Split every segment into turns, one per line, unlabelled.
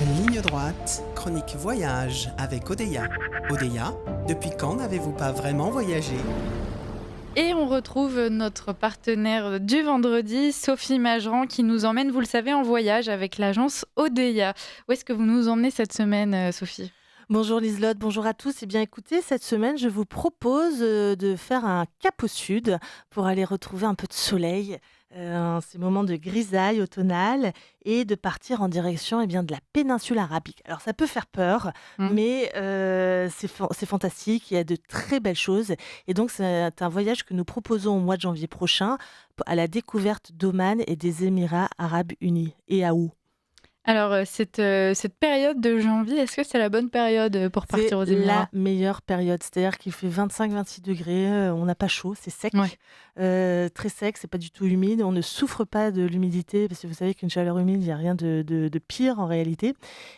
Ligne droite, chronique voyage avec Odeya. Odeya, depuis quand n'avez-vous pas vraiment voyagé?
Et on retrouve notre partenaire du vendredi, Sophie Majran, qui nous emmène, vous le savez, en voyage avec l'agence Odeya. Où est-ce que vous nous emmenez cette semaine, Sophie?
Bonjour Liselotte, bonjour à tous. Eh bien écoutez, cette semaine, je vous propose de faire un cap au sud pour aller retrouver un peu de soleil, en ces moments de grisaille automnale et de partir en direction de la péninsule arabique. Alors ça peut faire peur,
Mmh.
mais c'est fantastique, il y a de très belles choses. Et donc c'est un voyage que nous proposons au mois de janvier prochain à la découverte d'Oman et des Émirats arabes unis. Et à où?
Alors, cette période de janvier, est-ce que c'est la bonne période, pour
C'est
partir aux
la
Émirats?
meilleure période, c'est-à-dire qu'il fait 25-26 degrés, on n'a pas chaud, c'est sec,
Ouais.
très sec, c'est pas du tout humide. On ne souffre pas de l'humidité parce que vous savez qu'une chaleur humide, il y a rien de pire en réalité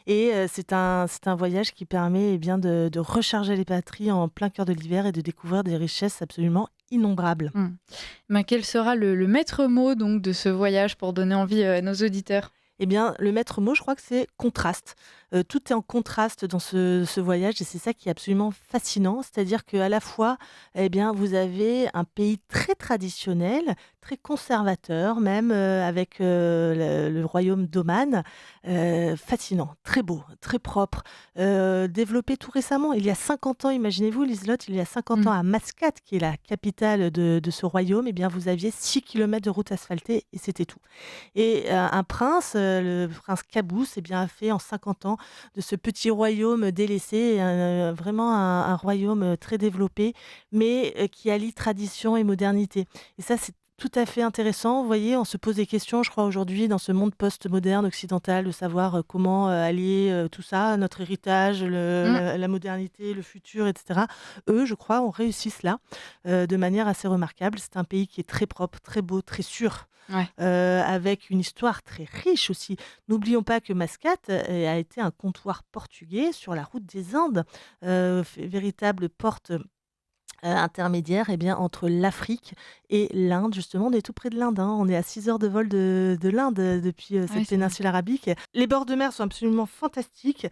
et c'est un voyage qui permet, de recharger les batteries en plein cœur de l'hiver et de découvrir des richesses absolument innombrables.
Mmh. Ben, quel sera le maître mot donc de ce voyage pour donner envie, à nos auditeurs?
Eh bien, le maître mot, je crois que c'est contraste. Tout est en contraste dans ce voyage et c'est ça qui est absolument fascinant. C'est-à-dire qu'à la fois, vous avez un pays très traditionnel, très conservateur même, avec, le royaume d'Oman, fascinant, très beau, très propre, développé tout récemment. Il y a 50 ans, imaginez-vous Liselotte, il y a 50 ans
Mmh.
à Mascate, qui est la capitale de ce royaume, vous aviez 6 kilomètres de route asphaltée et c'était tout. Et un prince, le prince Qaboos, a fait en 50 ans de ce petit royaume délaissé vraiment un royaume très développé, mais qui allie tradition et modernité. Et ça, c'est tout à fait intéressant. Vous voyez, on se pose des questions, je crois, aujourd'hui, dans ce monde post-moderne occidental, de savoir comment allier tout ça, notre héritage,
Mmh.
la modernité, le futur, etc. Eux, je crois, ont réussi cela de manière assez remarquable. C'est un pays qui est très propre, très beau, très sûr.
Ouais.
Avec une histoire très riche aussi. N'oublions pas que Mascate a été un comptoir portugais sur la route des Indes, véritable porte intermédiaire entre l'Afrique et l'Inde. Justement, on est tout près de l'Inde, hein. On est à 6 heures de vol de l'Inde depuis
Ouais,
cette
c'est vrai.
péninsule arabique. Les bords de mer sont absolument fantastiques.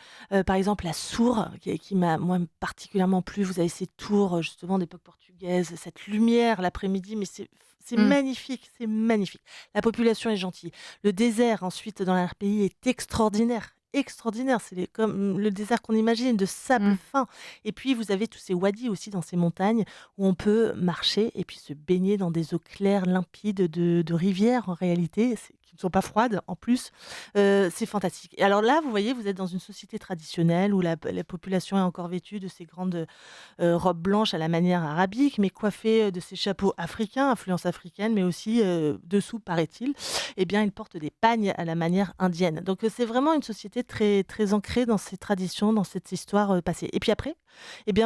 Par exemple, la Sour, qui m'a moi particulièrement plu. Vous avez ces tours justement d'époque portugaise, cette lumière l'après-midi, mais c'est
Mmh.
magnifique, c'est magnifique. La population est gentille. Le désert, ensuite, dans leur pays est extraordinaire. Extraordinaire, comme le désert qu'on imagine, de sable
Mmh.
fin. Et puis, vous avez tous ces wadis aussi dans ces montagnes où on peut marcher et puis se baigner dans des eaux claires, limpides de rivières en réalité, qui ne sont pas froides en plus. C'est fantastique. Et alors là, vous voyez, vous êtes dans une société traditionnelle où la population est encore vêtue de ces grandes robes blanches à la manière arabique, mais coiffée de ces chapeaux africains, influence africaine, mais aussi dessous, paraît-il, ils portent des pagnes à la manière indienne. Donc c'est vraiment une société très, très ancrée dans ses traditions, dans cette histoire passée. Et puis après,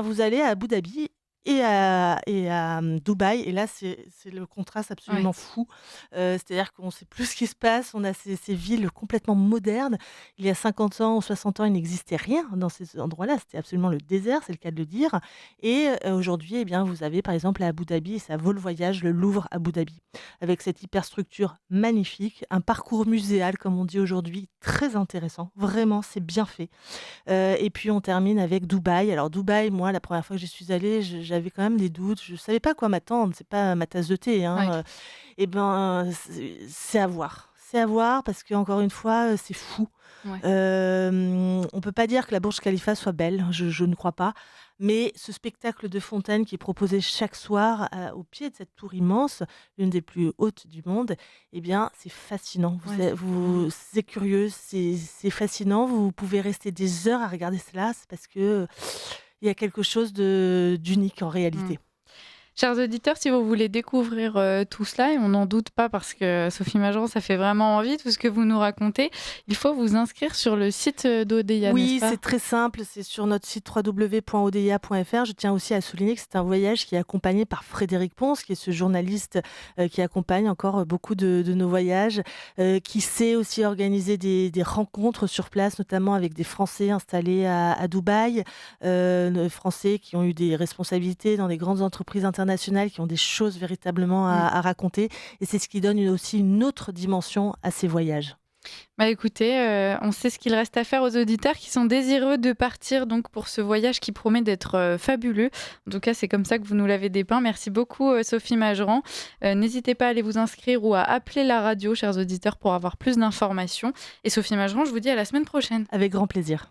vous allez à Abu Dhabi et à Dubaï et là, c'est le contraste
Ouais.
absolument fou. C'est-à-dire qu'on ne sait plus ce qui se passe, on a ces villes complètement modernes. Il y a 50 ans ou 60 ans, il n'existait rien dans ces endroits-là, c'était absolument le désert, c'est le cas de le dire et aujourd'hui, vous avez par exemple à Abu Dhabi et ça vaut le voyage, le Louvre Abu Dhabi avec cette hyperstructure magnifique, un parcours muséal comme on dit aujourd'hui, très intéressant. Vraiment, c'est bien fait. Et puis on termine avec Dubaï. Alors Dubaï, moi, la première fois que j'y suis allée, j'avais quand même des doutes. Je savais pas à quoi m'attendre. C'est pas ma tasse de thé,
Ouais.
hein. C'est à voir. C'est à voir parce qu'encore une fois, c'est fou.
Ouais.
On peut pas dire que la Burj Khalifa soit belle, je ne crois pas. Mais ce spectacle de fontaine qui est proposé chaque soir, au pied de cette tour immense, l'une des plus hautes du monde, c'est fascinant.
Ouais, c'est mmh.
C'est curieux, c'est fascinant. Vous pouvez rester des heures à regarder cela, c'est parce que, il y a quelque chose d'unique en
Mmh.
réalité.
Chers auditeurs, si vous voulez découvrir, tout cela et on n'en doute pas parce que Sophie Major, ça fait vraiment envie tout ce que vous nous racontez, il faut vous inscrire sur le site, d'Odeya, n'est-ce
Oui,
pas?
c'est très simple, c'est sur notre site www.odeya.fr. Je tiens aussi à souligner que c'est un voyage qui est accompagné par Frédéric Pons, qui est ce journaliste qui accompagne encore beaucoup de nos voyages, qui sait aussi organiser des rencontres sur place, notamment avec des Français installés à Dubaï, de Français qui ont eu des responsabilités dans des grandes entreprises internationales, qui ont des choses véritablement
Mmh.
à raconter. Et c'est ce qui donne aussi une autre dimension à ces voyages.
Bah écoutez, on sait ce qu'il reste à faire aux auditeurs qui sont désireux de partir donc pour ce voyage qui promet d'être, fabuleux. En tout cas, c'est comme ça que vous nous l'avez dépeint. Merci beaucoup, Sophie Majeran. N'hésitez pas à aller vous inscrire ou à appeler la radio, chers auditeurs, pour avoir plus d'informations. Et Sophie Majeran, je vous dis à la semaine prochaine.
Avec grand plaisir.